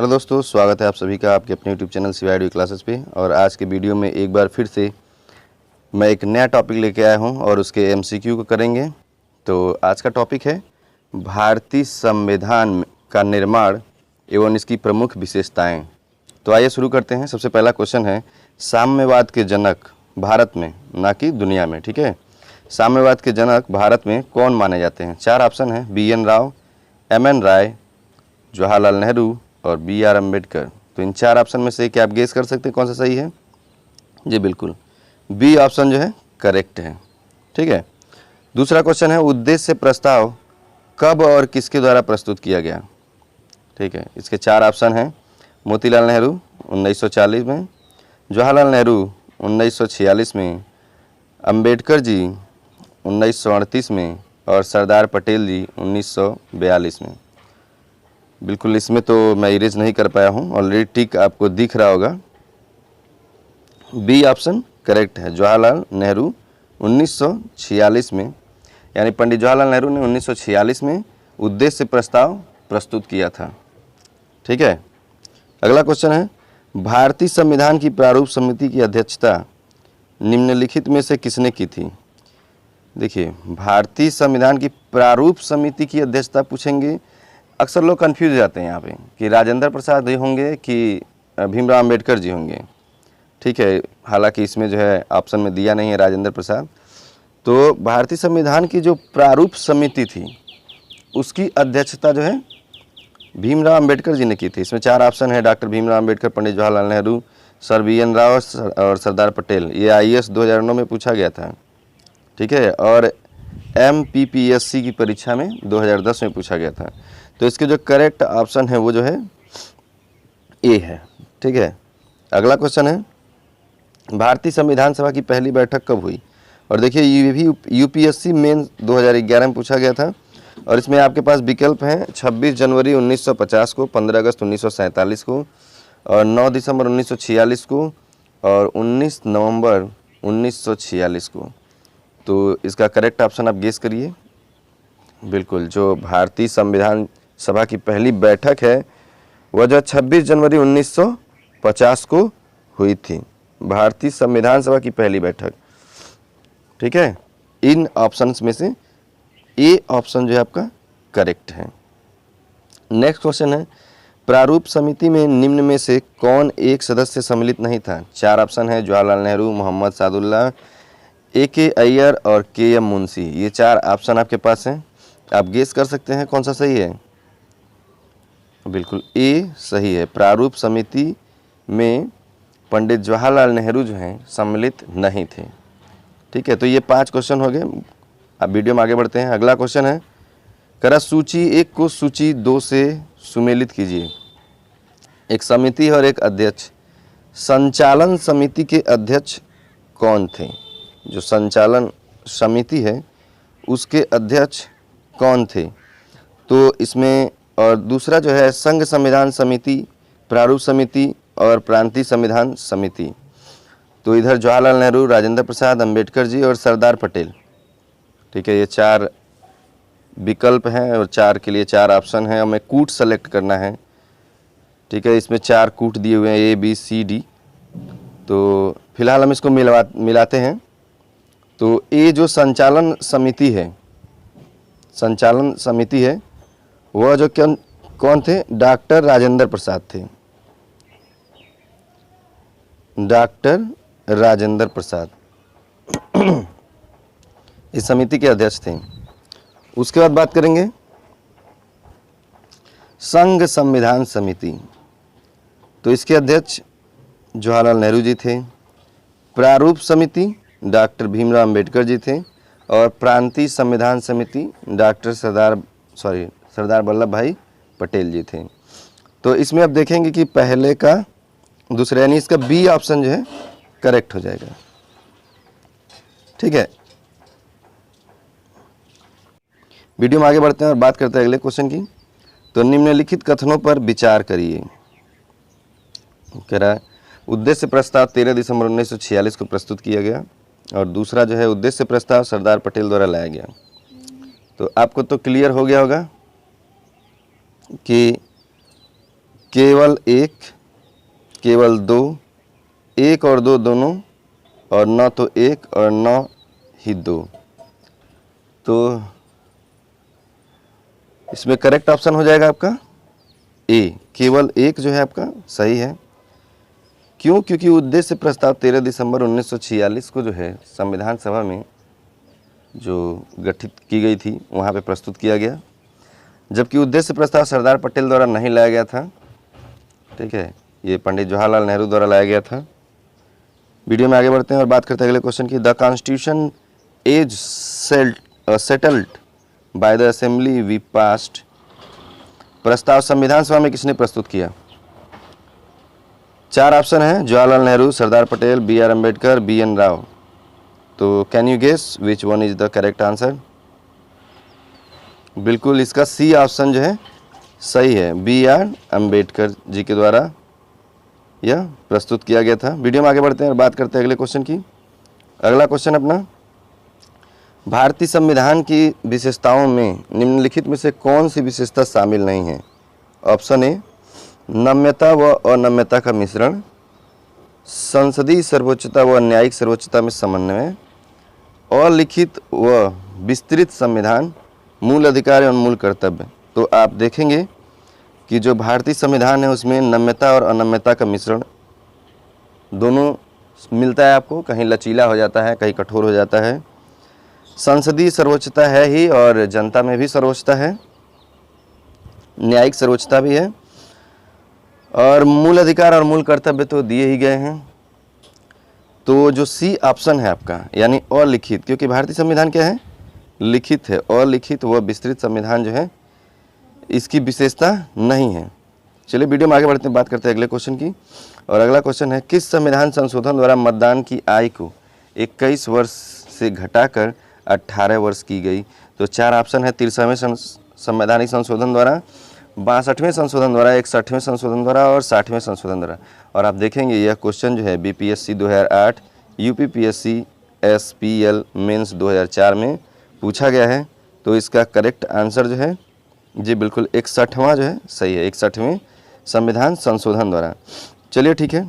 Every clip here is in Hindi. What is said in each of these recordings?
हेलो दोस्तों, स्वागत है आप सभी का आपके अपने यूट्यूब चैनल CY क्लासेस पे। और आज के वीडियो में एक बार फिर से मैं एक नया टॉपिक लेके आया हूं और उसके MCQ को करेंगे। तो आज का टॉपिक है भारतीय संविधान का निर्माण एवं इसकी प्रमुख विशेषताएं। तो आइए शुरू करते हैं। सबसे पहला क्वेश्चन है, साम्यवाद के जनक भारत में, ना कि दुनिया में, ठीक है, साम्यवाद के जनक भारत में कौन माने जाते हैं? चार ऑप्शन है, BN राव, MN राय, जवाहरलाल नेहरू और BR अम्बेडकर। तो इन चार ऑप्शन में से क्या आप गेस कर सकते हैं कौन सा सही है? जी बिल्कुल, बी ऑप्शन जो है करेक्ट है। ठीक है। दूसरा क्वेश्चन है, उद्देश्य प्रस्ताव कब और किसके द्वारा प्रस्तुत किया गया? ठीक है, इसके चार ऑप्शन हैं, मोतीलाल नेहरू 1940 में, जवाहरलाल नेहरू 1946 में, अम्बेडकर जी 1938 में और सरदार पटेल जी 1942 में। बिल्कुल, इसमें तो मैं इरेज नहीं कर पाया हूँ, ऑलरेडी टिक आपको दिख रहा होगा। बी ऑप्शन करेक्ट है, जवाहरलाल नेहरू 1946 में, यानी पंडित जवाहरलाल नेहरू ने 1946 में उद्देश्य प्रस्ताव प्रस्तुत किया था। ठीक है। अगला क्वेश्चन है, भारतीय संविधान की प्रारूप समिति की अध्यक्षता निम्नलिखित में से किसने की थी? देखिए, भारतीय संविधान की प्रारूप समिति की अध्यक्षता पूछेंगे, अक्सर लोग कंफ्यूज हो जाते हैं यहाँ पे कि राजेंद्र प्रसाद जी होंगे कि भीमराव अम्बेडकर जी होंगे। ठीक है, हालांकि इसमें जो है ऑप्शन में दिया नहीं है राजेंद्र प्रसाद। तो भारतीय संविधान की जो प्रारूप समिति थी उसकी अध्यक्षता जो है भीमराव अम्बेडकर जी ने की थी। इसमें चार ऑप्शन है, doctor Bhimrao Ambedkar, Pandit Jawaharlal Nehru, sir BN Rao और सरदार पटेल। ये IAS 2009 में पूछा गया था। ठीक है, और MPPSC की परीक्षा में 2010 में पूछा गया था। तो इसके जो करेक्ट ऑप्शन है वो जो है ए है। ठीक है। अगला क्वेश्चन है, भारतीय संविधान सभा की पहली बैठक कब हुई? और देखिए, ये भी UPSC मेन 2011 में पूछा गया था और इसमें आपके पास विकल्प हैं 26 जनवरी 1950 को, 15 अगस्त 1947 को और 9 दिसंबर 1946 को और 19 नवंबर 1946 को। तो इसका करेक्ट ऑप्शन आप गेस करिए। बिल्कुल, जो भारतीय संविधान सभा की पहली बैठक है वह जो 26 जनवरी 1950 को हुई थी, भारतीय संविधान सभा की पहली बैठक। ठीक है, इन ऑप्शंस में से ए ऑप्शन जो है आपका करेक्ट है। नेक्स्ट क्वेश्चन है, प्रारूप समिति में निम्न में से कौन एक सदस्य सम्मिलित नहीं था? चार ऑप्शन है, जवाहरलाल नेहरू, मोहम्मद सादुल्लाह, AK अय्यर और KM मुंशी। ये चार ऑप्शन आपके पास हैं, आप गेस कर सकते हैं कौन सा सही है। बिल्कुल, ए सही है, प्रारूप समिति में पंडित जवाहरलाल नेहरू जो हैं सम्मिलित नहीं थे। ठीक है, तो ये 5 क्वेश्चन हो गए। अब वीडियो में आगे बढ़ते हैं। अगला क्वेश्चन है, करा सूची 1 को सूची 2 से सुमेलित कीजिए। एक समिति और एक अध्यक्ष, संचालन समिति के अध्यक्ष कौन थे? जो संचालन समिति है उसके अध्यक्ष कौन थे? तो इसमें, और दूसरा जो है संघ संविधान समिति, प्रारूप समिति और प्रांतीय संविधान समिति। तो इधर जवाहरलाल नेहरू, राजेंद्र प्रसाद, अम्बेडकर जी और सरदार पटेल। ठीक है, ये 4 विकल्प हैं और 4 के लिए 4 ऑप्शन हैं। हमें कूट सेलेक्ट करना है। ठीक है, इसमें 4 कूट दिए हुए हैं, ABCD। तो फिलहाल हम इसको मिलाते हैं। तो ये जो संचालन समिति है, संचालन समिति है वह जो कौन थे? डॉक्टर राजेंद्र प्रसाद थे, डॉक्टर राजेंद्र प्रसाद इस समिति के अध्यक्ष थे। उसके बाद बात करेंगे संघ संविधान समिति। तो इसके अध्यक्ष जवाहरलाल नेहरू जी थे, प्रारूप समिति डॉक्टर भीमराव अम्बेडकर जी थे और प्रांतीय संविधान समिति डॉक्टर सरदार वल्लभ भाई पटेल जी थे। तो इसमें अब देखेंगे कि पहले का दूसरे, यानी इसका बी ऑप्शन जो है करेक्ट हो जाएगा। ठीक है, वीडियो में आगे बढ़ते हैं और बात करते हैं अगले क्वेश्चन की। तो निम्नलिखित कथनों पर विचार करिए। कह रहा है, उद्देश्य प्रस्ताव 13 दिसंबर 1946 को प्रस्तुत किया गया और दूसरा जो है उद्देश्य प्रस्ताव सरदार पटेल द्वारा लाया गया। तो आपको तो क्लियर हो गया होगा कि केवल एक, केवल दो, एक और दो दोनों, और न तो एक और न ही दो। तो इसमें करेक्ट ऑप्शन हो जाएगा आपका ए, केवल एक जो है आपका सही है। क्यों? क्योंकि उद्देश्य प्रस्ताव 13 दिसंबर 1946 को जो है संविधान सभा में जो गठित की गई थी वहाँ पे प्रस्तुत किया गया, जबकि उद्देश्य प्रस्ताव सरदार पटेल द्वारा नहीं लाया गया था। ठीक है, ये पंडित जवाहरलाल नेहरू द्वारा लाया गया था। वीडियो में आगे बढ़ते हैं और बात करते हैं अगले क्वेश्चन की। The constitution is settled by the assembly we passed. प्रस्ताव संविधान सभा में किसने प्रस्तुत किया? 4 ऑप्शन है, Jawaharlal Nehru, Sardar Patel, B R Ambedkar, B N Rao. तो can you guess which one is the correct answer? बिल्कुल इसका सी ऑप्शन जो है सही है, बी आर अम्बेडकर जी के द्वारा यह प्रस्तुत किया गया था। वीडियो में आगे बढ़ते हैं और बात करते हैं अगले क्वेश्चन की। अगला क्वेश्चन अपना, भारतीय संविधान की विशेषताओं में निम्नलिखित में से कौन सी विशेषता शामिल नहीं है? ऑप्शन ए, नम्यता व अनम्यता का मिश्रण, संसदीय सर्वोच्चता व न्यायिक सर्वोच्चता में समन्वय, अलिखित व विस्तृत संविधान, मूल अधिकार एवं मूल कर्तव्य। तो आप देखेंगे कि जो भारतीय संविधान है उसमें नम्यता और अनम्यता का मिश्रण दोनों मिलता है आपको, कहीं लचीला हो जाता है, कहीं कठोर हो जाता है। संसदीय सर्वोच्चता है ही और जनता में भी सर्वोच्चता है, न्यायिक सर्वोच्चता भी है, और मूल अधिकार और मूल कर्तव्य तो दिए ही गए हैं। तो जो सी ऑप्शन है आपका यानी अलिखित, क्योंकि भारतीय संविधान क्या है? लिखित है। अलिखित व विस्तृत संविधान जो है इसकी विशेषता नहीं है। चलिए वीडियो में आगे बढ़ते हैं, बात करते हैं अगले क्वेश्चन की। और अगला क्वेश्चन है, किस संविधान संशोधन द्वारा मतदान की आयु को 21 वर्ष से घटाकर 18 वर्ष की गई? तो 4 ऑप्शन है, 63वें संवैधानिक संशोधन द्वारा, 62वें संशोधन द्वारा, 61वें संशोधन द्वारा और 60वें संशोधन द्वारा। और आप देखेंगे यह क्वेश्चन जो है बीपीएससी 2008, यूपीपीएससी एसपीएल मेंस 2004 में पूछा गया है। तो इसका करेक्ट आंसर जो है जी बिल्कुल 61वां जो है सही है, 61वें संविधान संशोधन द्वारा। चलिए ठीक है,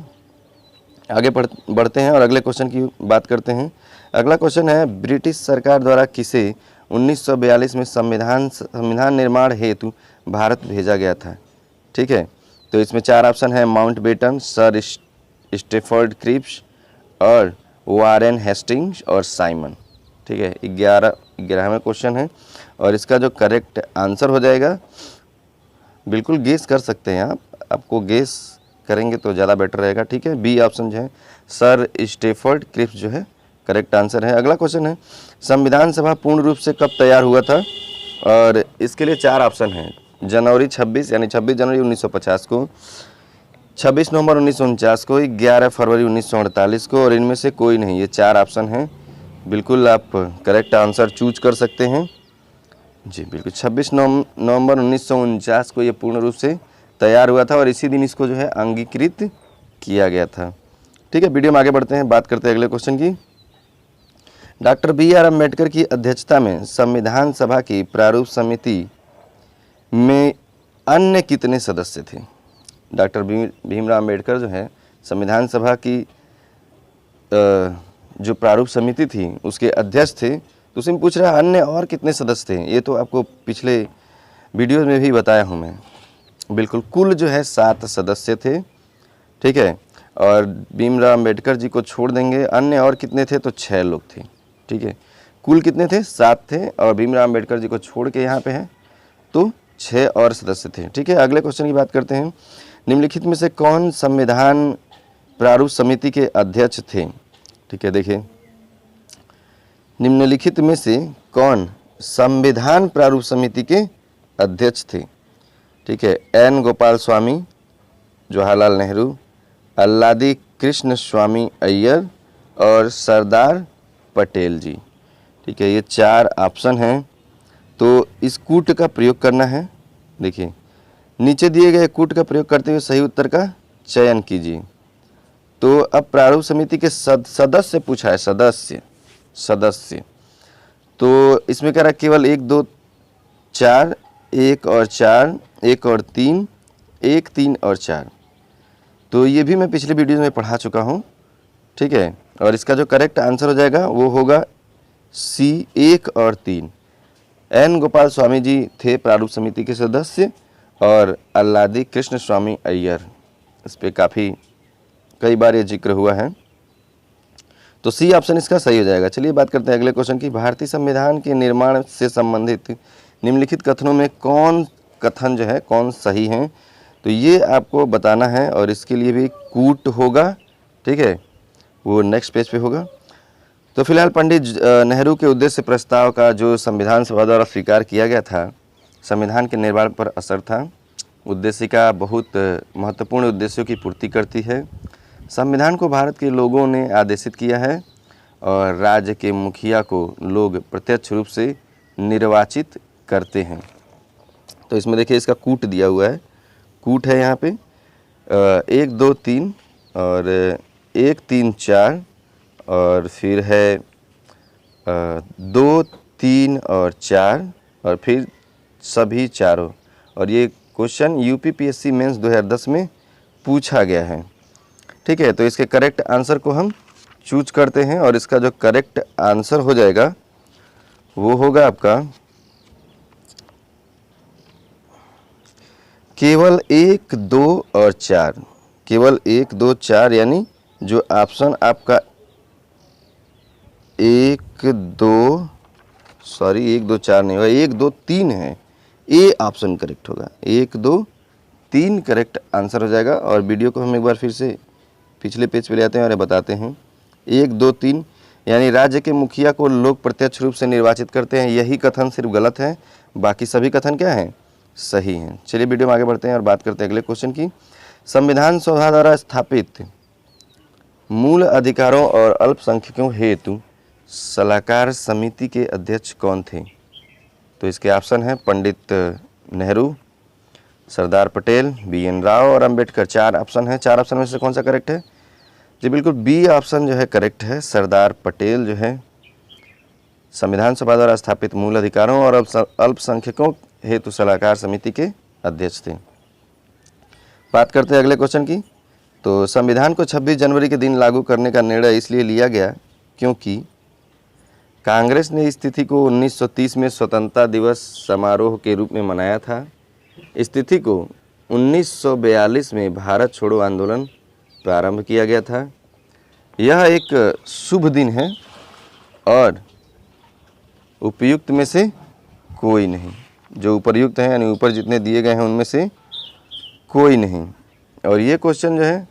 आगे बढ़ते हैं और अगले क्वेश्चन की बात करते हैं। अगला क्वेश्चन है, ब्रिटिश सरकार द्वारा किसे 1942 में संविधान निर्माण हेतु भारत भेजा गया था? ठीक है, तो इसमें 4 ऑप्शन है, माउंटबेटन, सर स्टेफर्ड क्रिप्स और वारेन हेस्टिंग्स और साइमन। ठीक है, 11वां क्वेश्चन है और इसका जो करेक्ट आंसर हो जाएगा, बिल्कुल गेस कर सकते हैं आप, आपको गेस करेंगे तो ज़्यादा बेटर रहेगा। ठीक है, बी ऑप्शन जो है सर स्टेफर्ड क्रिप्स जो है करेक्ट आंसर है। अगला क्वेश्चन है, संविधान सभा पूर्ण रूप से कब तैयार हुआ था? और इसके लिए 4 ऑप्शन हैं, जनवरी 26 यानी 26 जनवरी 1950 को, 26 नवंबर 1949 को, 11 फरवरी 1948 को, और इनमें से कोई नहीं। ये 4 ऑप्शन हैं, बिल्कुल आप करेक्ट आंसर चूज कर सकते हैं जी। बिल्कुल 26 नवंबर 1949 को ये पूर्ण रूप से तैयार हुआ था और इसी दिन इसको जो है अंगीकृत किया गया था। ठीक है, वीडियो में आगे बढ़ते हैं, बात करते हैं अगले क्वेश्चन की। डॉक्टर बी आर अम्बेडकर की अध्यक्षता में संविधान सभा की प्रारूप समिति में अन्य कितने सदस्य थे? डॉक्टर भीमराव अम्बेडकर जो है संविधान सभा की जो प्रारूप समिति थी उसके अध्यक्ष थे, तो उसमें पूछ रहा है अन्य और कितने सदस्य थे? ये तो आपको पिछले वीडियो में भी बताया हूँ मैं। बिल्कुल कुल जो है 7 सदस्य थे। ठीक है, और भीमराव अम्बेडकर जी को छोड़ देंगे, अन्य और कितने थे? तो 6 लोग थे। ठीक है, कुल कितने थे? 7 थे और भीमराव अम्बेडकर जी को छोड़ के यहाँ पे है तो 6 और सदस्य थे। ठीक है, अगले क्वेश्चन की बात करते हैं। निम्नलिखित में से कौन संविधान प्रारूप समिति के अध्यक्ष थे? ठीक है, देखिए निम्नलिखित में से कौन संविधान प्रारूप समिति के अध्यक्ष थे? ठीक है, एन गोपाल स्वामी, जवाहरलाल नेहरू, अल्लादी कृष्ण स्वामी अय्यर और सरदार पटेल जी। ठीक है, ये 4 ऑप्शन हैं। तो इस कूट का प्रयोग करना है। देखिए नीचे दिए गए कूट का प्रयोग करते हुए सही उत्तर का चयन कीजिए। तो अब प्रारूप समिति के सदस्य पूछा है, सदस्य तो इसमें कह रहा है केवल 1 2 4, 1 और 4, 1 और 3, 1, 3 और 4। तो ये भी मैं पिछले वीडियो में पढ़ा चुका हूँ, ठीक है। और इसका जो करेक्ट आंसर हो जाएगा वो होगा सी, 1 और 3। एन गोपाल स्वामी जी थे प्रारूप समिति के सदस्य और अल्लादी कृष्ण स्वामी अय्यर, इस पर काफ़ी कई बार ये जिक्र हुआ है। तो सी ऑप्शन इसका सही हो जाएगा। चलिए बात करते हैं अगले क्वेश्चन की। भारतीय संविधान के निर्माण से संबंधित निम्नलिखित कथनों में कौन कथन जो है कौन सही है, तो ये आपको बताना है और इसके लिए भी कूट होगा, ठीक है, वो नेक्स्ट पेज पे होगा। तो फिलहाल पंडित नेहरू के उद्देश्य प्रस्ताव का जो संविधान सभा द्वारा स्वीकार किया गया था, संविधान के निर्माण पर असर था। उद्देश्य का बहुत महत्वपूर्ण उद्देश्यों की पूर्ति करती है। संविधान को भारत के लोगों ने आदेशित किया है और राज्य के मुखिया को लोग प्रत्यक्ष रूप से निर्वाचित करते हैं। तो इसमें देखिए इसका कूट दिया हुआ है, कूट है यहाँ पे 1, 2, 3 और 1, 3, 4 और फिर है 2, 3 और 4 और फिर सभी चारों। और ये क्वेश्चन यूपीपीएससी मेंस 2010 में पूछा गया है, ठीक है। तो इसके करेक्ट आंसर को हम चूज करते हैं और इसका जो करेक्ट आंसर हो जाएगा वो होगा आपका केवल 1, 2 और 4। केवल 1, 2, 4 यानी जो ऑप्शन आपका 1, 2 4 नहीं होगा, 1, 2, 3 है, ए ऑप्शन करेक्ट होगा। 1, 2, 3 करेक्ट आंसर हो जाएगा। और वीडियो को हम एक बार फिर से पिछले पेज पे ले आते हैं और बताते हैं। 1, 2, 3 यानी राज्य के मुखिया को लोग प्रत्यक्ष रूप से निर्वाचित करते हैं, यही कथन सिर्फ गलत है, बाकी सभी कथन क्या हैं, सही हैं। चलिए वीडियो में आगे बढ़ते हैं और बात करते हैं अगले क्वेश्चन की। संविधान सभा द्वारा स्थापित मूल अधिकारों और अल्पसंख्यकों हेतु सलाहकार समिति के अध्यक्ष कौन थे? तो इसके ऑप्शन हैं पंडित नेहरू, सरदार पटेल, BN राव और अंबेडकर। 4 ऑप्शन है, 4 ऑप्शन में से कौन सा करेक्ट है? जी बिल्कुल बी ऑप्शन जो है करेक्ट है। सरदार पटेल जो है संविधान सभा द्वारा स्थापित मूल अधिकारों और अल्पसंख्यकों हेतु सलाहकार समिति के अध्यक्ष थे। बात करते हैं अगले क्वेश्चन की। तो संविधान को 26 जनवरी के दिन लागू करने का निर्णय इसलिए लिया गया क्योंकि कांग्रेस ने इस तिथि को 1930 में स्वतंत्रता दिवस समारोह के रूप में मनाया था। इस तिथि को 1942 में भारत छोड़ो आंदोलन प्रारंभ किया गया था। यह एक शुभ दिन है और उपयुक्त में से कोई नहीं। जो उपर्युक्त हैं यानी ऊपर जितने दिए गए हैं उनमें से कोई नहीं। और ये क्वेश्चन जो है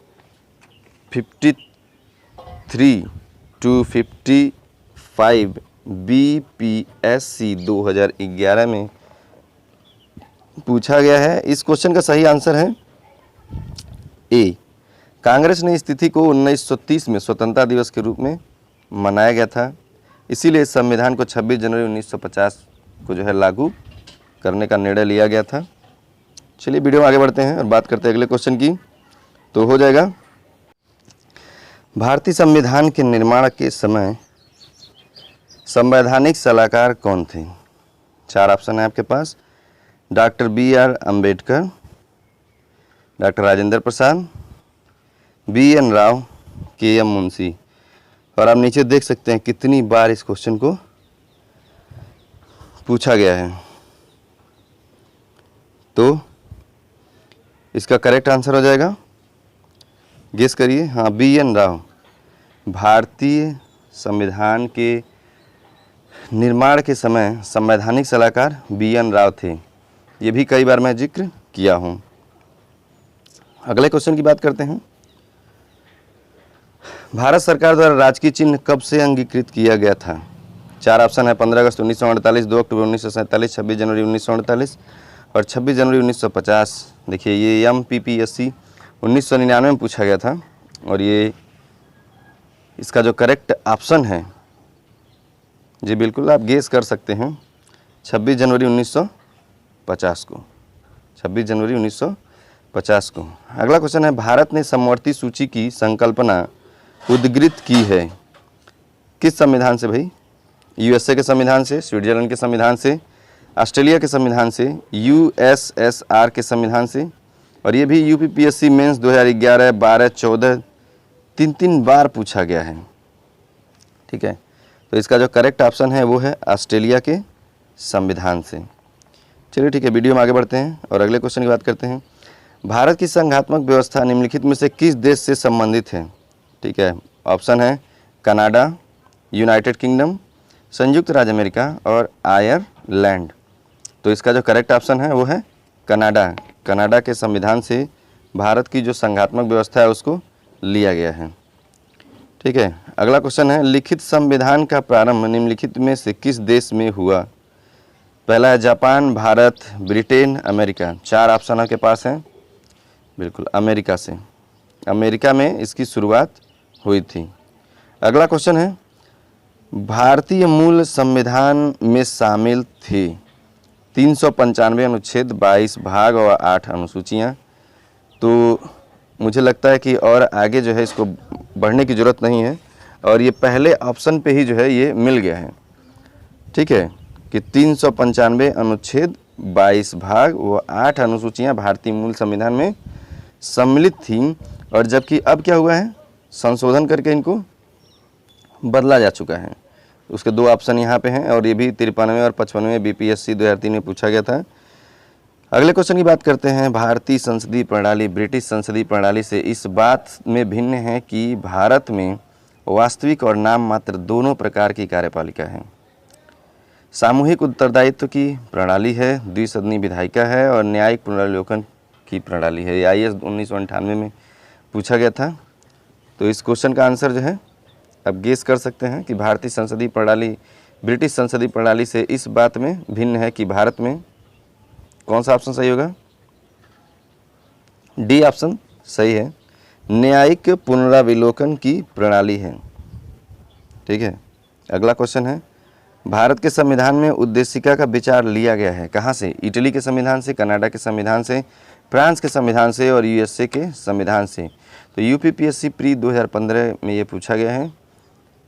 53 to 55 BPSC 2011 में पूछा गया है। इस क्वेश्चन का सही आंसर है ए। कांग्रेस ने इस तिथि को 1930 में स्वतंत्रता दिवस के रूप में मनाया गया था, इसीलिए संविधान को 26 जनवरी 1950 को जो है लागू करने का निर्णय लिया गया था। चलिए वीडियो में आगे बढ़ते हैं और बात करते हैं अगले क्वेश्चन की। तो हो जाएगा भारतीय संविधान के निर्माण के समय संवैधानिक सलाहकार कौन थे? 4 ऑप्शन है आपके पास। Doctor BR Ambedkar, doctor Rajendra Prasad, BN Rao, KM Munshi. और आप नीचे देख सकते हैं कितनी बार इस क्वेश्चन को पूछा गया है। तो इसका करेक्ट आंसर हो जाएगा, गेस करिए। हाँ, BN राव। भारतीय संविधान के निर्माण के समय संवैधानिक सलाहकार BN राव थे। ये भी कई बार मैं जिक्र किया हूँ। अगले क्वेश्चन की बात करते हैं। भारत सरकार द्वारा राजकीय चिन्ह कब से अंगीकृत किया गया था? 4 ऑप्शन है। 15 अगस्त 1948, 2 अक्टूबर 1947, 26 जनवरी 1948 और 26 जनवरी 1950। देखिए ये MPPSC 1999 में पूछा गया था और ये इसका जो करेक्ट ऑप्शन है, जी बिल्कुल आप गेस कर सकते हैं, 26 जनवरी 1950 को। 26 जनवरी 1950 को। अगला क्वेश्चन है, भारत ने समवर्ती सूची की संकल्पना उद्धृत की है किस संविधान से भाई? USA के संविधान से, स्विट्जरलैंड के संविधान से, ऑस्ट्रेलिया के संविधान से, USSR के संविधान से और ये भी यूपीपीएससी मेंस 2011, 12, 14 तीन बार पूछा गया है। ठीक है, तो इसका जो करेक्ट ऑप्शन है वो है ऑस्ट्रेलिया के संविधान से। चलिए ठीक है, वीडियो में आगे बढ़ते हैं और अगले क्वेश्चन की बात करते हैं। भारत की संघात्मक व्यवस्था निम्नलिखित में से किस देश से संबंधित है? ठीक है, ऑप्शन है कनाडा, यूनाइटेड किंगडम, संयुक्त राज्य अमेरिका और आयरलैंड। तो इसका जो करेक्ट ऑप्शन है वो है कनाडा। कनाडा के संविधान से भारत की जो संघात्मक व्यवस्था है उसको लिया गया है। ठीक है, अगला क्वेश्चन है लिखित संविधान का प्रारंभ निम्नलिखित में से किस देश में हुआ? पहला है Japan, Bharat, Britain, America. 4 option आपके पास हैं। बिल्कुल अमेरिका से, अमेरिका में इसकी शुरुआत हुई थी। अगला क्वेश्चन है भारतीय मूल संविधान में शामिल थी 395 अनुच्छेद, 22 भाग और 8 अनुसूचियाँ। तो मुझे लगता है कि और आगे जो है इसको बढ़ने की ज़रूरत नहीं है और ये पहले ऑप्शन पे ही जो है ये मिल गया है। ठीक है, कि 395 अनुच्छेद, 22 भाग व 8 अनुसूचियाँ भारतीय मूल संविधान में सम्मिलित थीं और जबकि अब क्या हुआ है, संशोधन करके इनको बदला जा चुका है। उसके 2 ऑप्शन यहाँ पे हैं और ये भी 53 और 55 बीपीएससी 2003 में पूछा गया था। अगले क्वेश्चन की बात करते हैं। भारतीय संसदीय प्रणाली ब्रिटिश संसदीय प्रणाली से इस बात में भिन्न है कि भारत में वास्तविक और नाम मात्र दोनों प्रकार की कार्यपालिका है। सामूहिक उत्तरदायित्व की प्रणाली है, द्विसदनीय विधायिका है और न्यायिक पुनरावलोकन की प्रणाली है। आईएएस 1998 में पूछा गया था। तो इस क्वेश्चन का आंसर जो है अब गेस कर सकते हैं कि भारतीय संसदीय प्रणाली ब्रिटिश संसदीय प्रणाली से इस बात में भिन्न है कि भारत में कौन सा ऑप्शन सही होगा? डी ऑप्शन सही है, न्यायिक पुनरावलोकन की प्रणाली है। ठीक है, अगला क्वेश्चन है भारत के संविधान में उद्देशिका का विचार लिया गया है कहाँ से? इटली के संविधान से, कनाडा के संविधान से, फ्रांस के संविधान से और यूएसए के संविधान से। तो यूपीपीएससी प्री 2015 में ये पूछा गया है।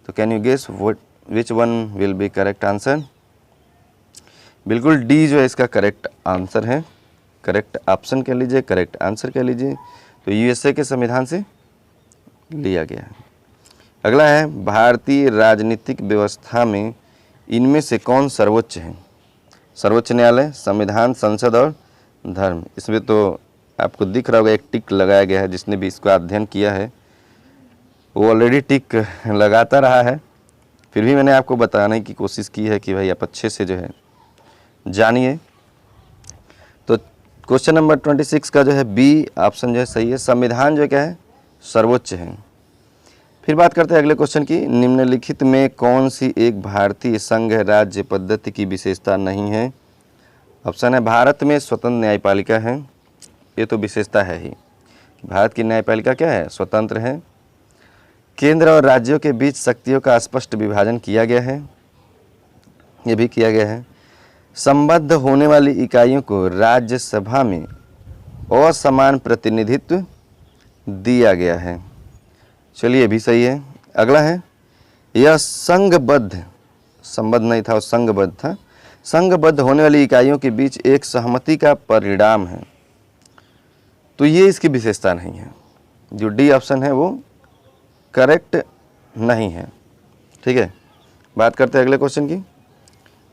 तो can you guess which one will be correct answer? बिल्कुल डी जो है इसका करेक्ट आंसर है, करेक्ट ऑप्शन कह लीजिए, करेक्ट आंसर कह लीजिए। तो यूएसए के संविधान से लिया गया है। अगला है भारतीय राजनीतिक व्यवस्था में इनमें से कौन सर्वोच्च है? सर्वोच्च न्यायालय, संविधान, संसद और धर्म। इसमें तो आपको दिख रहा होगा एक टिक लगाया गया है। जिसने भी इसको अध्ययन किया है वो ऑलरेडी टिक लगाता रहा है। फिर भी मैंने आपको बताने की कोशिश की है कि भाई आप अच्छे से जो है जानिए। तो क्वेश्चन नंबर 26 का जो है बी ऑप्शन जो है सही है, संविधान जो क्या है सर्वोच्च है। फिर बात करते हैं अगले क्वेश्चन की। निम्नलिखित में कौन सी एक भारतीय संघ राज्य पद्धति की विशेषता नहीं है? ऑप्शन है भारत में स्वतंत्र न्यायपालिका है। ये तो विशेषता है ही, भारत की न्यायपालिका क्या है? स्वतंत्र है। केंद्र और राज्यों के बीच शक्तियों का स्पष्ट विभाजन किया गया है, ये भी किया गया है। संबद्ध होने वाली इकाइयों को राज्यसभा में असमान प्रतिनिधित्व दिया गया है। चलिए ये भी सही है। अगला है यह संघबद्ध, संबद्ध नहीं था, संघबद्ध था। संघबद्ध होने वाली इकाइयों के बीच एक सहमति का परिणाम है। तो ये इसकी विशेषता नहीं है। जो डी ऑप्शन है वो करेक्ट नहीं है। ठीक है, बात करते हैं अगले क्वेश्चन की।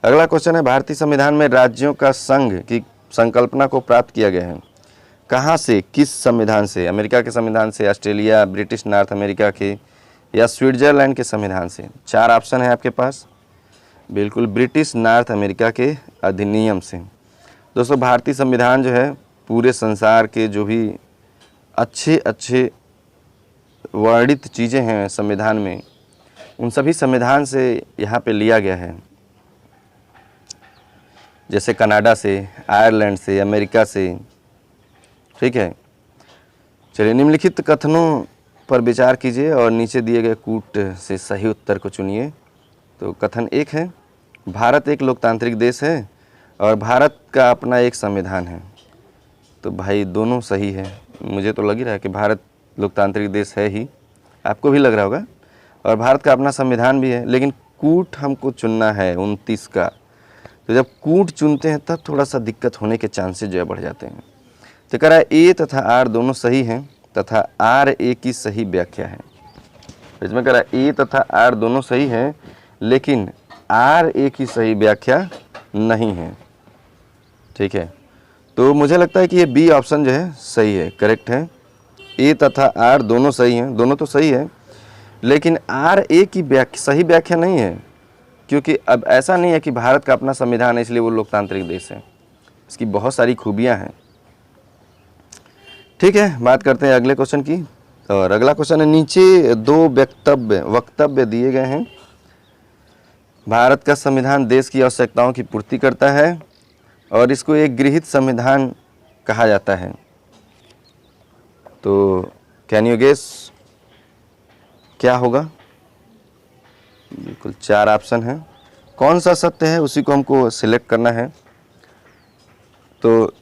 अगला क्वेश्चन है भारतीय संविधान में राज्यों का संघ की संकल्पना को प्राप्त किया गया है कहाँ से, किस संविधान से? अमेरिका के संविधान से, ऑस्ट्रेलिया, ब्रिटिश नॉर्थ अमेरिका के या स्विट्जरलैंड के संविधान से? 4 ऑप्शन है आपके पास। बिल्कुल ब्रिटिश नॉर्थ अमेरिका के अधिनियम से। दोस्तों भारतीय संविधान जो है पूरे संसार के जो भी अच्छे वर्णित चीज़ें हैं संविधान में, उन सभी संविधान से यहाँ पे लिया गया है। जैसे कनाडा से, आयरलैंड से, अमेरिका से। ठीक है, चलिए निम्नलिखित कथनों पर विचार कीजिए और नीचे दिए गए कूट से सही उत्तर को चुनिए। तो कथन 1 है भारत एक लोकतांत्रिक देश है और भारत का अपना एक संविधान है। तो भाई दोनों सही है। मुझे तो लग ही रहा है कि भारत लोकतांत्रिक देश है ही, आपको भी लग रहा होगा। और भारत का अपना संविधान भी है, लेकिन कूट हमको चुनना है 29 का। तो जब कूट चुनते हैं तब थोड़ा सा दिक्कत होने के चांसेस जो है बढ़ जाते हैं। तो कह रहा है ए तथा आर दोनों सही हैं तथा आर ए की सही व्याख्या है। इसमें कह रहा है ए तथा आर दोनों सही हैं लेकिन आर ए की सही व्याख्या नहीं है। ठीक है, तो मुझे लगता है कि ये बी ऑप्शन जो है सही है, करेक्ट है। ए तथा आर दोनों सही हैं, दोनों तो सही है, लेकिन आर ए की सही व्याख्या नहीं है, क्योंकि अब ऐसा नहीं है कि भारत का अपना संविधान है इसलिए वो लोकतांत्रिक देश है। इसकी बहुत सारी खूबियां हैं। ठीक है, बात करते हैं अगले क्वेश्चन की। और अगला क्वेश्चन है, नीचे दो वक्तव्य दिए गए हैं। भारत का संविधान देश की आवश्यकताओं की पूर्ति करता है और इसको एक गृहीत संविधान कहा जाता है। तो कैन यू गेस क्या होगा? बिल्कुल 4 ऑप्शन है, कौन सा सत्य है उसी को हमको सिलेक्ट करना है। तो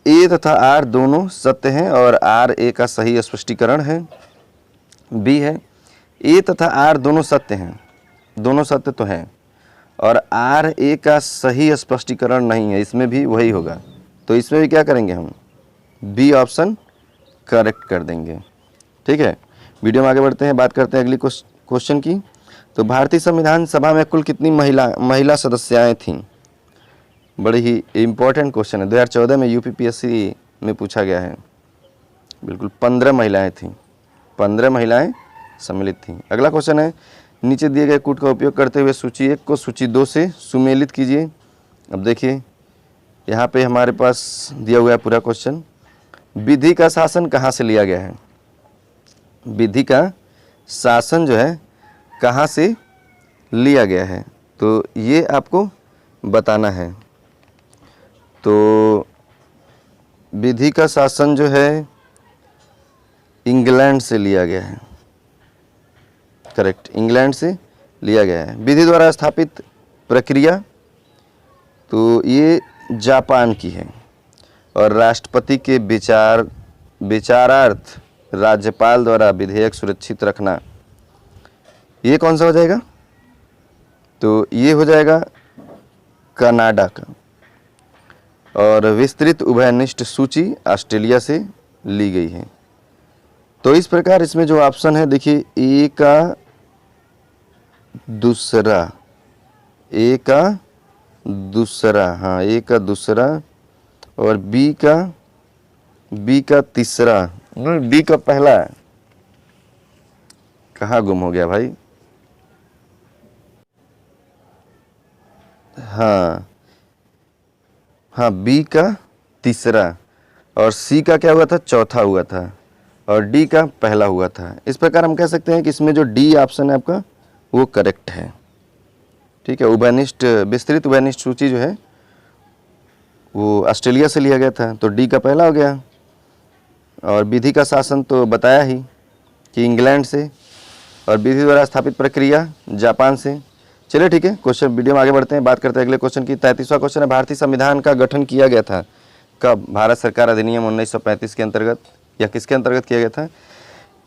ए तथा आर दोनों सत्य हैं और आर ए का सही स्पष्टीकरण है। बी है, ए तथा आर दोनों सत्य हैं, दोनों सत्य तो हैं, और आर ए का सही स्पष्टीकरण नहीं है, इसमें भी वही होगा। तो इसमें भी क्या करेंगे हम? बी ऑप्शन करेक्ट कर देंगे। ठीक है, वीडियो में आगे बढ़ते हैं, बात करते हैं अगली क्वेश्चन की। तो भारतीय संविधान सभा में कुल कितनी महिला सदस्याएं थीं? बड़ी ही इम्पोर्टेंट क्वेश्चन है, 2014 में यूपीपीएससी में पूछा गया है। बिल्कुल 15 महिलाएं थीं, 15 महिलाएं सम्मिलित थीं। अगला क्वेश्चन है, नीचे दिए गए कूट का उपयोग करते हुए सूची 1 को सूची 2 से सुमेलित कीजिए। अब देखिए यहाँ पे हमारे पास दिया हुआ है पूरा क्वेश्चन। विधि का शासन कहाँ से लिया गया है? विधि का शासन जो है कहाँ से लिया गया है, तो ये आपको बताना है। तो विधि का शासन जो है इंग्लैंड से लिया गया है, करेक्ट, इंग्लैंड से लिया गया है। विधि द्वारा स्थापित प्रक्रिया तो ये जापान की है। और राष्ट्रपति के विचारार्थ राज्यपाल द्वारा विधेयक सुरक्षित रखना, ये कौन सा हो जाएगा? तो ये हो जाएगा कनाडा का। और विस्तृत उभयनिष्ठ सूची ऑस्ट्रेलिया से ली गई है। तो इस प्रकार इसमें जो ऑप्शन है देखिए, ए का दूसरा, हाँ ए का दूसरा, और बी का तीसरा, डी का पहला। कहाँ गुम हो गया भाई? हाँ बी का तीसरा, और सी का क्या हुआ था? चौथा हुआ था, और डी का पहला हुआ था। इस प्रकार हम कह सकते हैं कि इसमें जो डी ऑप्शन है आपका वो करेक्ट है। ठीक है, विस्तृत उभयनिष्ठ सूची जो है वो ऑस्ट्रेलिया से लिया गया था, तो डी का पहला हो गया। और विधि का शासन तो बताया ही कि इंग्लैंड से, और विधि द्वारा स्थापित प्रक्रिया जापान से। चलिए ठीक है, क्वेश्चन वीडियो में आगे बढ़ते हैं, बात करते हैं अगले क्वेश्चन की। 33वां क्वेश्चन है, भारतीय संविधान का गठन किया गया था कब? भारत सरकार अधिनियम 1935 के अंतर्गत, या किसके अंतर्गत किया गया था?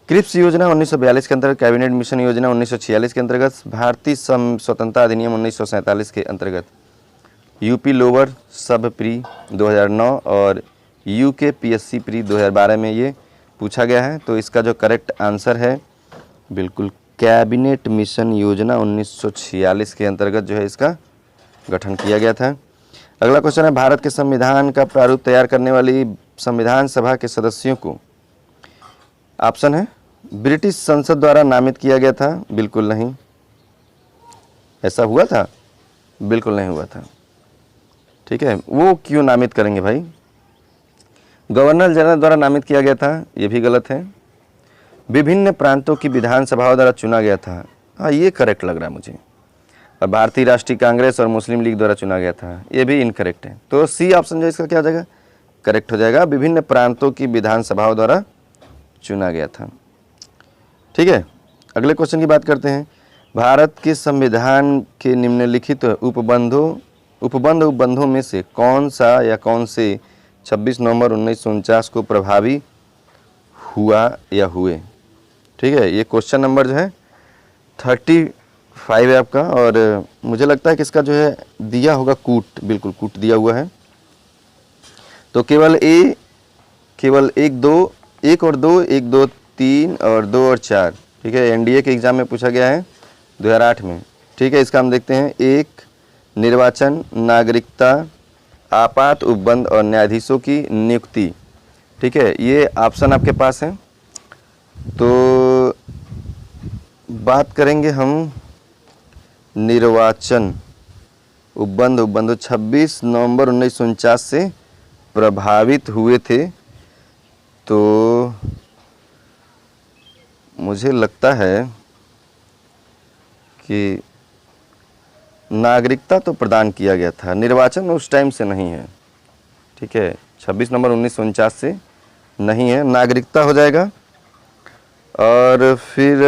क्रिप्स योजना 1942 के अंतर्गत, कैबिनेट मिशन योजना 1946 के अंतर्गत, भारतीय स्वतंत्रता अधिनियम 1947 के अंतर्गत, यूपी लोअर सब प्री 2009 और यूके पीएससी प्री 2012 में ये पूछा गया है। तो इसका जो करेक्ट आंसर है बिल्कुल कैबिनेट मिशन योजना 1946 के अंतर्गत जो है इसका गठन किया गया था। अगला क्वेश्चन है, भारत के संविधान का प्रारूप तैयार करने वाली संविधान सभा के सदस्यों को, ऑप्शन है, ब्रिटिश संसद द्वारा नामित किया गया था? बिल्कुल नहीं। ऐसा हुआ था? बिल्कुल नहीं हुआ था। ठीक है, वो क्यों नामित करेंगे भाई? गवर्नर जनरल द्वारा नामित किया गया था, ये भी गलत है। विभिन्न प्रांतों की विधानसभाओं द्वारा चुना गया था, हाँ ये करेक्ट लग रहा है मुझे। और भारतीय राष्ट्रीय कांग्रेस और मुस्लिम लीग द्वारा चुना गया था, ये भी इनकरेक्ट है। तो सी ऑप्शन जो इसका क्या हो जाएगा? करेक्ट हो जाएगा, विभिन्न प्रांतों की विधानसभाओं द्वारा चुना गया था। ठीक है, अगले क्वेश्चन की बात करते हैं। भारत के संविधान के निम्नलिखित उपबंधों में से कौन सा या कौन से 26 नवंबर 1949 को प्रभावी हुआ या हुए? ठीक है, ये क्वेश्चन नंबर जो है 35 है आपका, और मुझे लगता है कि इसका जो है दिया होगा कूट, बिल्कुल कूट दिया हुआ है। तो केवल ए केवल एक और दो, 3 और 2 और 4, ठीक है। एनडीए के एग्ज़ाम में पूछा गया है 2008 में, ठीक है। इसका हम देखते हैं। 1 निर्वाचन, नागरिकता, आपात उपबंध और न्यायाधीशों की नियुक्ति, ठीक है। ये ऑप्शन आपके पास है। तो बात करेंगे हम निर्वाचन उपबंध 26 नवंबर 1949 से प्रभावित हुए थे। तो मुझे लगता है कि नागरिकता तो प्रदान किया गया था, निर्वाचन उस टाइम से नहीं है, ठीक है। 26 नवंबर 1949 से नहीं है, नागरिकता हो जाएगा। और फिर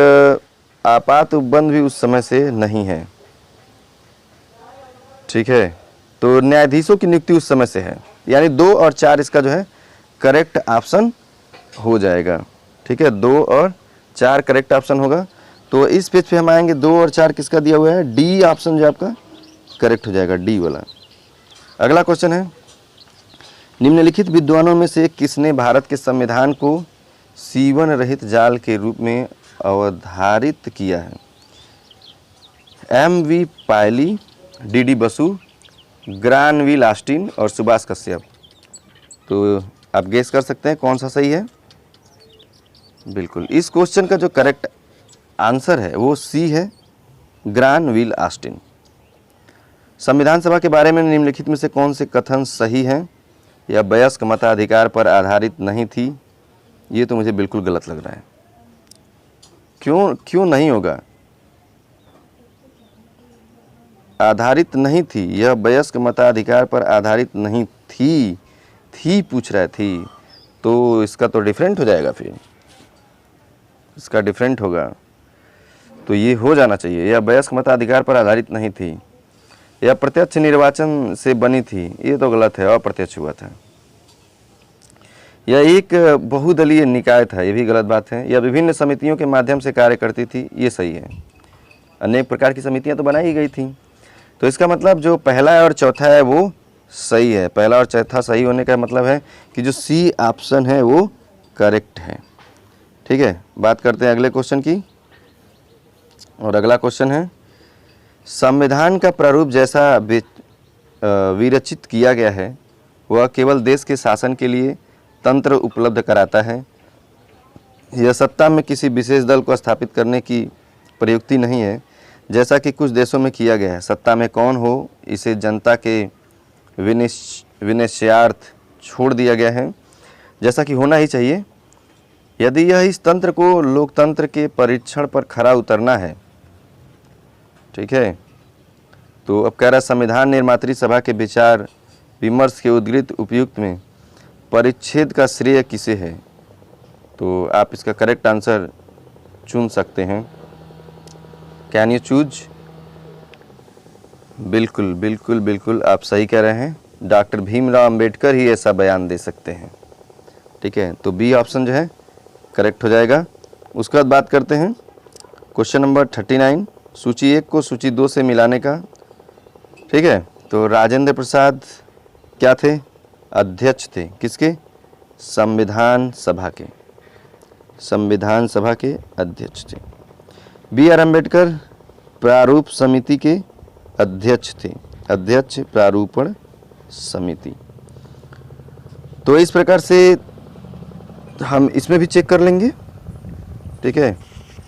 आपात उपबंध भी उस समय से नहीं है, ठीक है। तो न्यायाधीशों की नियुक्ति उस समय से है, यानी 2 और 4 इसका जो है करेक्ट ऑप्शन हो जाएगा, ठीक है। 2 और 4 करेक्ट ऑप्शन होगा। तो इस पेज पे हम आएंगे, 2 और 4 किसका दिया हुआ है, डी ऑप्शन जो आपका करेक्ट हो जाएगा, डी वाला। अगला क्वेश्चन है, निम्नलिखित विद्वानों में से किसने भारत के संविधान को सीवन रहित जाल के रूप में अवधारित किया है। एम.वी. पायली, डी.डी. बसु, ग्रानविल ऑस्टिन और सुभाष कश्यप। तो आप गेस कर सकते हैं कौन सा सही है। बिल्कुल, इस क्वेश्चन का जो करेक्ट आंसर है वो सी है, ग्रानविल ऑस्टिन। संविधान सभा के बारे में निम्नलिखित में से कौन से कथन सही हैं। यह वयस्क मताधिकार पर आधारित नहीं थी। ये तो मुझे बिल्कुल गलत लग रहा है। क्यों नहीं होगा, आधारित नहीं थी, यह वयस्क मताधिकार पर आधारित नहीं थी पूछ रहा है, थी, तो इसका तो डिफरेंट हो जाएगा, फिर इसका डिफरेंट होगा। तो ये हो जाना चाहिए, यह वयस्क मताधिकार पर आधारित नहीं थी, यह प्रत्यक्ष निर्वाचन से बनी थी। ये तो गलत है, अप्रत्यक्ष हुआ था। यह एक बहुदलीय निकाय था, ये भी गलत बात है। यह विभिन्न समितियों के माध्यम से कार्य करती थी, ये सही है। अनेक प्रकार की समितियां तो बनाई गई थी। तो इसका मतलब जो पहला और चौथा है वो सही है। पहला और चौथा सही होने का मतलब है कि जो सी ऑप्शन है वो करेक्ट है, ठीक है। बात करते हैं अगले क्वेश्चन की। और अगला क्वेश्चन है, संविधान का प्रारूप जैसा विरचित किया गया है वह केवल देश के शासन के लिए तंत्र उपलब्ध कराता है। यह सत्ता में किसी विशेष दल को स्थापित करने की प्रयुक्ति नहीं है, जैसा कि कुछ देशों में किया गया है। सत्ता में कौन हो इसे जनता के विनिश्चयार्थ छोड़ दिया गया है, जैसा कि होना ही चाहिए। यदि यह इस तंत्र को लोकतंत्र के परीक्षण पर खरा उतरना है, ठीक है। तो अब कह रहा संविधान निर्मात्री सभा के विचार विमर्श के उद्गृत उपयुक्त में परिच्छेद का श्रेय किसे है। तो आप इसका करेक्ट आंसर चुन सकते हैं। Can you choose. बिल्कुल बिल्कुल बिल्कुल आप सही कह रहे हैं, डॉक्टर भीमराव अंबेडकर ही ऐसा बयान दे सकते हैं, ठीक है। तो बी ऑप्शन जो है करेक्ट हो जाएगा। उसके बाद बात करते हैं क्वेश्चन नंबर 39, सूची 1 को सूची 2 से मिलाने का, ठीक है। तो राजेंद्र प्रसाद क्या थे, अध्यक्ष थे, किसके, संविधान सभा के, संविधान सभा के अध्यक्ष थे। बी आर अम्बेडकर प्रारूप समिति के अध्यक्ष थे, अध्यक्ष प्रारूपण समिति। तो इस प्रकार से हम इसमें भी चेक कर लेंगे, ठीक है,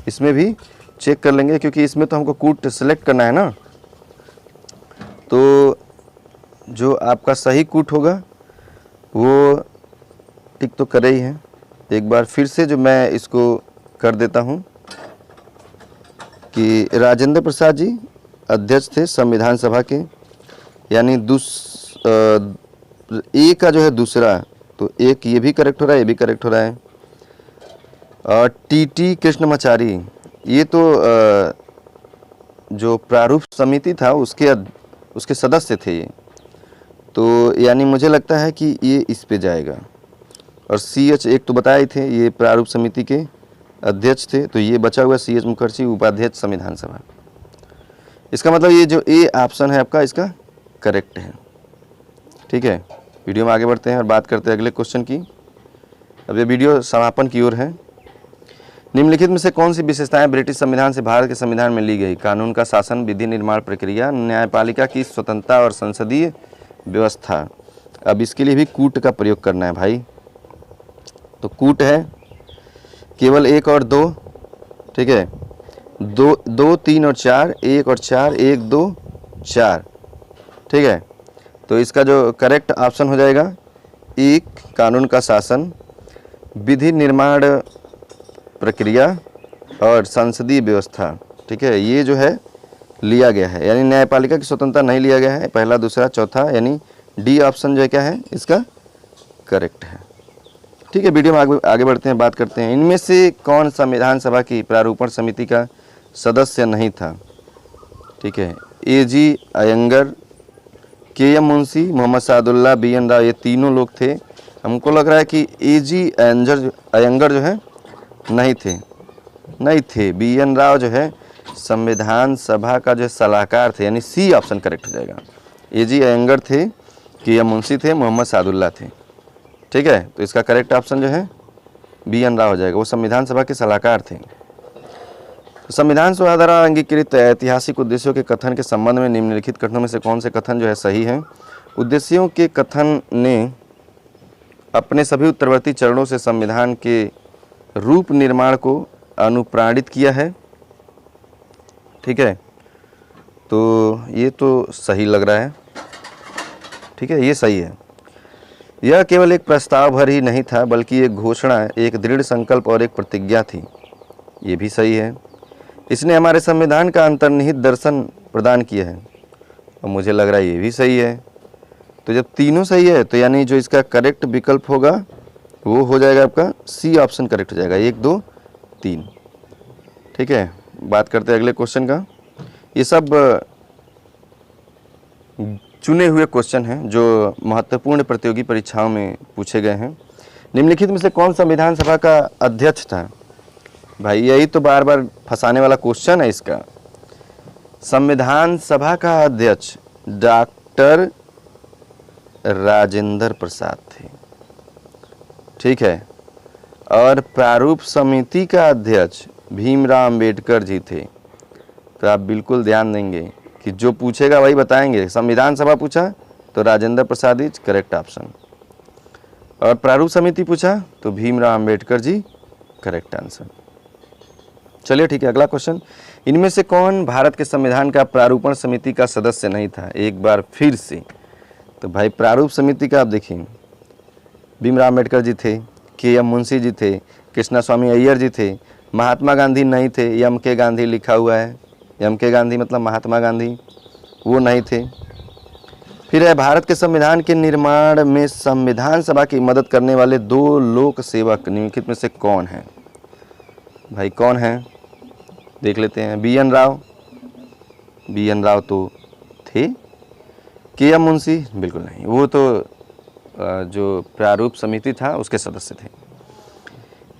इसमें भी चेक कर लेंगे, क्योंकि इसमें तो हमको कूट सेलेक्ट करना है ना। तो जो आपका सही कूट होगा वो टिक तो करे ही है। एक बार फिर से जो मैं इसको कर देता हूँ कि राजेंद्र प्रसाद जी अध्यक्ष थे संविधान सभा के, यानी ए का जो है दूसरा, तो एक ये भी करेक्ट हो रहा है, ये भी करेक्ट हो रहा है। और टी कृष्णमाचारी, ये तो जो प्रारूप समिति था उसके सदस्य थे ये, तो यानी मुझे लगता है कि ये इस पे जाएगा। और CH एक तो बताए थे, ये प्रारूप समिति के अध्यक्ष थे, तो ये बचा हुआ CH मुखर्जी उपाध्यक्ष संविधान सभा। इसका मतलब ये जो ए ऑप्शन है आपका इसका करेक्ट है, ठीक है। वीडियो में आगे बढ़ते हैं और बात करते हैं अगले क्वेश्चन की। अब ये वीडियो समापन की ओर है। निम्नलिखित में से कौन सी विशेषताएं ब्रिटिश संविधान से भारत के संविधान में ली गई? कानून का शासन, विधि निर्माण प्रक्रिया, न्यायपालिका की स्वतंत्रता और संसदीय व्यवस्था। अब इसके लिए भी कूट का प्रयोग करना है भाई। तो कूट है केवल 1 और 2, ठीक है, 2 3 और 4, 1 और 4, 1 2 4, ठीक है। तो इसका जो करेक्ट ऑप्शन हो जाएगा 1 कानून का शासन, विधि निर्माण प्रक्रिया और संसदीय व्यवस्था, ठीक है। ये जो है लिया गया है, यानी न्यायपालिका की स्वतंत्रता नहीं लिया गया है। पहला, दूसरा, चौथा, यानी डी ऑप्शन जो है क्या है इसका करेक्ट है, ठीक है। वीडियो में आगे बढ़ते हैं, बात करते हैं इनमें से कौन संविधान सभा की प्रारूपण समिति का सदस्य नहीं था? ठीक है, A.G. Iyengar, K.M. Munshi, Mohammad Sadullah, B.N. Rao, ये तीनों लोग थे। हमको लग रहा है कि A.G. अयंगर जो है नहीं थे। B.N. राव जो है संविधान सभा का जो सलाहकार थे, यानी सी ऑप्शन करेक्ट हो जाएगा। A.G. अयंगर थे, K.M. मुंशी थे, मोहम्मद सादुल्लाह थे, ठीक है। तो इसका करेक्ट ऑप्शन जो है B.N. राव हो जाएगा, वो संविधान सभा के सलाहकार थे। तो संविधान सभा द्वारा अंगीकृत ऐतिहासिक उद्देश्यों के कथन के संबंध में निम्नलिखित कथनों में से कौन से कथन जो है सही है? उद्देश्यों के कथन ने अपने सभी उत्तरवर्ती चरणों से संविधान के रूप निर्माण को अनुप्राणित किया है, ठीक है। तो ये तो सही लग रहा है, ठीक है, ये सही है। यह केवल एक प्रस्ताव भर ही नहीं था, बल्कि एक घोषणा, एक दृढ़ संकल्प और एक प्रतिज्ञा थी, ये भी सही है। इसने हमारे संविधान का अंतर्निहित दर्शन प्रदान किया है, और मुझे लग रहा है ये भी सही है। तो जब तीनों सही है तो यानी जो इसका करेक्ट विकल्प होगा वो हो जाएगा आपका सी ऑप्शन करेक्ट हो जाएगा, 1 2 3, ठीक है। बात करते हैं अगले क्वेश्चन का। ये सब चुने हुए क्वेश्चन हैं जो महत्वपूर्ण प्रतियोगी परीक्षाओं में पूछे गए हैं। निम्नलिखित में से कौन संविधान सभा का अध्यक्ष था? भाई यही तो बार बार फंसाने वाला क्वेश्चन है इसका। संविधान सभा का अध्यक्ष डॉक्टर राजेंद्र प्रसाद थे, ठीक है। और प्रारूप समिति का अध्यक्ष भीमराव अंबेडकर जी थे। तो आप बिल्कुल ध्यान देंगे कि जो पूछेगा वही बताएंगे। संविधान सभा पूछा तो Rajendra Prasad is correct option, और प्रारूप समिति पूछा तो भीमराव अंबेडकर जी करेक्ट आंसर। चलिए ठीक है, अगला क्वेश्चन। इनमें से कौन भारत के संविधान का प्रारूपण समिति का सदस्य नहीं था? एक बार फिर से, तो भाई प्रारूप समिति का आप देखिए, भीमराव अंबेडकर जी थे, K.M. मुंशी जी थे, कृष्णा स्वामी अय्यर जी थे, महात्मा गांधी नहीं थे, M.K. गांधी लिखा हुआ है, M.K. गांधी मतलब महात्मा गांधी, वो नहीं थे। फिर है भारत के संविधान के निर्माण में संविधान सभा की मदद करने वाले 2 लोक सेवक निम्नलिखित में से कौन हैं? भाई कौन है देख लेते हैं। B.N. राव तो थे। K.M. मुंशी बिल्कुल नहीं, वो तो जो प्रारूप समिति था उसके सदस्य थे।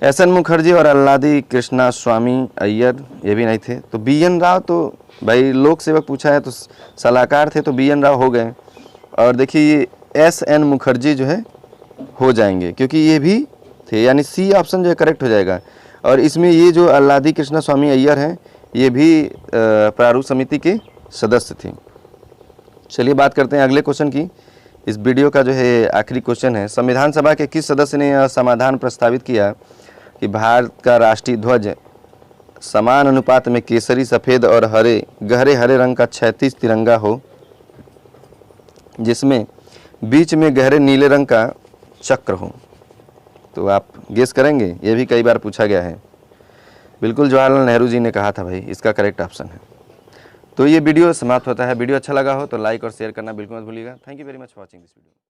S.N. मुखर्जी और अल्लादी कृष्णा स्वामी अय्यर ये भी नहीं थे। तो B.N. राव तो भाई लोक सेवक पूछा है तो सलाहकार थे, तो B.N. राव हो गए। और देखिए ये S.N. मुखर्जी जो है हो जाएंगे क्योंकि ये भी थे, यानी सी ऑप्शन जो है करेक्ट हो जाएगा। और इसमें ये जो अल्लादी कृष्णा स्वामी अय्यर हैं ये भी प्रारूप समिति के सदस्य थे। चलिए बात करते हैं अगले क्वेश्चन की। इस वीडियो का जो है आखिरी क्वेश्चन है, संविधान सभा के किस सदस्य ने यह समाधान प्रस्तावित किया कि भारत का राष्ट्रीय ध्वज समान अनुपात में केसरी, सफ़ेद और गहरे हरे रंग का 36 तिरंगा हो, जिसमें बीच में गहरे नीले रंग का चक्र हो? तो आप गेस करेंगे, ये भी कई बार पूछा गया है। बिल्कुल जवाहरलाल नेहरू जी ने कहा था भाई, इसका करेक्ट ऑप्शन है। तो ये वीडियो समाप्त होता है। वीडियो अच्छा लगा हो तो लाइक और शेयर करना बिल्कुल मत भूलिएगा। Thank you very much for watching this video.